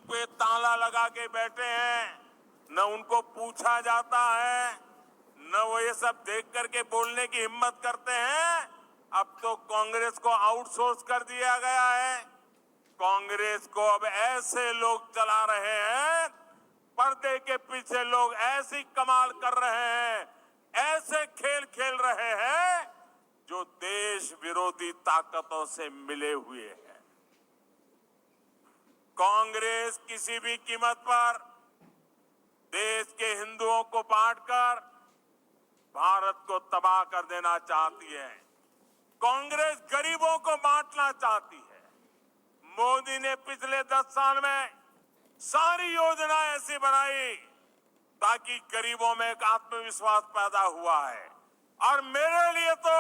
पे ताला लगा के बैठे हैं, न उनको पूछा जाता है, न वो ये सब देख करके बोलने की हिम्मत करते हैं। अब तो कांग्रेस को आउटसोर्स कर दिया गया है। कांग्रेस को अब ऐसे लोग चला रहे हैं, पर्दे के पीछे लोग ऐसी कमाल कर रहे हैं, ऐसे खेल खेल रहे हैं जो देश विरोधी ताकतों से मिले हुए हैं। कांग्रेस किसी भी कीमत पर देश के हिंदुओं को बांटकर भारत को तबाह कर देना चाहती है। कांग्रेस गरीबों को बांटना चाहती है। मोदी ने पिछले 10 साल में सारी योजना ऐसी बनाई ताकि गरीबों में एक आत्मविश्वास पैदा हुआ है। और मेरे लिए तो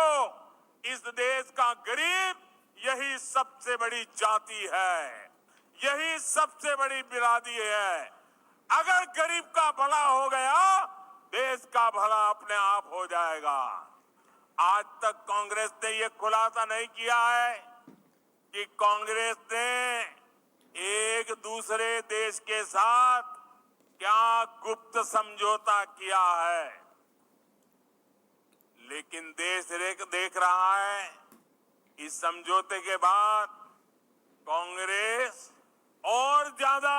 इस देश का गरीब यही सबसे बड़ी जाति है, यही सबसे बड़ी बिरादरी है। अगर गरीब का भला हो गया, देश का भला अपने आप हो जाएगा। आज तक कांग्रेस ने यह खुलासा नहीं किया है कि कांग्रेस ने एक दूसरे देश के साथ क्या गुप्त समझौता किया है। लेकिन देश देख रहा है, इस समझौते के बाद कांग्रेस और ज्यादा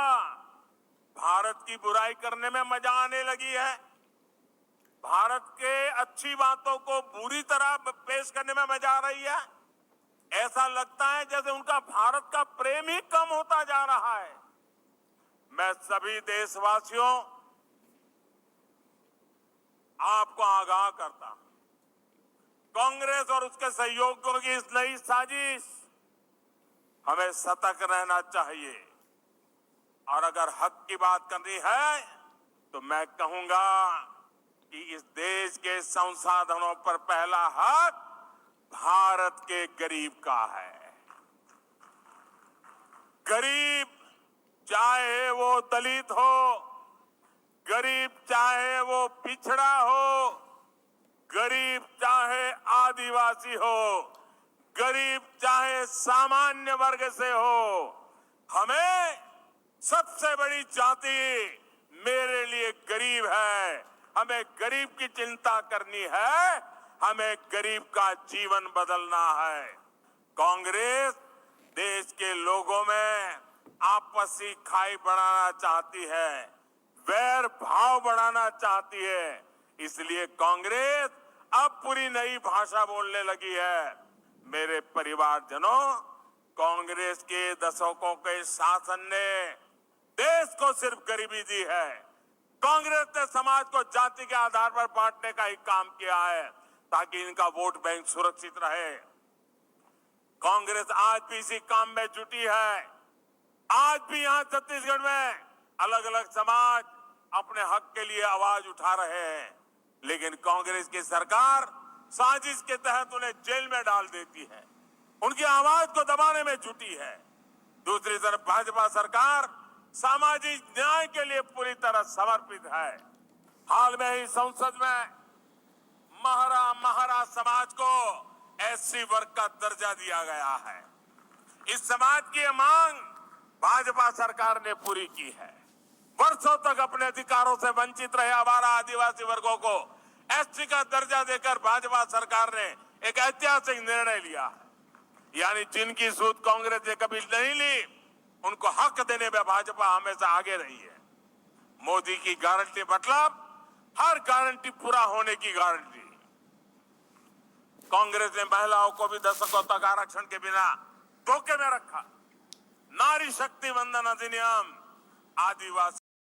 भारत की बुराई करने में मजा आने लगी है। भारत के अच्छी बातों को बुरी तरह पेश करने में मजा आ रही है। ऐसा लगता है जैसे उनका भारत का प्रेम ही कम होता जा रहा है। मैं सभी देशवासियों आपको आगाह करता हूं, कांग्रेस और उसके सहयोगियों की इस नई साजिश हमें सतर्क रहना चाहिए। और अगर हक की बात करनी है तो मैं कहूंगा कि इस देश के संसाधनों पर पहला हक भारत के गरीब का है। गरीब चाहे वो दलित हो, गरीब चाहे वो पिछड़ा हो, गरीब चाहे आदिवासी हो, गरीब चाहे सामान्य वर्ग से हो, हमें सबसे बड़ी जाति मेरे लिए गरीब है। हमें गरीब की चिंता करनी है, हमें गरीब का जीवन बदलना है। कांग्रेस देश के लोगों में आपसी खाई बढ़ाना चाहती है, वैर भाव बढ़ाना चाहती है। इसलिए कांग्रेस अब पूरी नई भाषा बोलने लगी है। मेरे परिवारजनों, कांग्रेस के दशकों के शासन ने देश को सिर्फ गरीबी दी है। कांग्रेस ने समाज को जाति के आधार पर बांटने का ही काम किया है ताकि इनका वोट बैंक सुरक्षित रहे। कांग्रेस आज भी इसी काम में जुटी है। आज भी यहां छत्तीसगढ़ में अलग अलग समाज अपने हक के लिए आवाज उठा रहे हैं, लेकिन कांग्रेस की सरकार साजिश के तहत उन्हें जेल में डाल देती है, उनकी आवाज को दबाने में जुटी है। दूसरी तरफ भाजपा सरकार सामाजिक न्याय के लिए पूरी तरह समर्पित है। हाल में ही संसद में महरा समाज को एससी वर्ग का दर्जा दिया गया है। इस समाज की मांग भाजपा सरकार ने पूरी की है। वर्षों तक अपने अधिकारों से वंचित रहे आवारा आदिवासी वर्गों को एससी का दर्जा देकर भाजपा सरकार ने एक ऐतिहासिक निर्णय लिया है। यानी जिनकी सूद कांग्रेस ने कभी नहीं ली, उनको हक देने में भाजपा हमेशा आगे रही है। मोदी की गारंटी मतलब हर गारंटी पूरा होने की गारंटी। कांग्रेस ने महिलाओं को भी दशकों तक आरक्षण के बिना धोखे में रखा। नारी शक्ति वंदन अधिनियम आदिवासी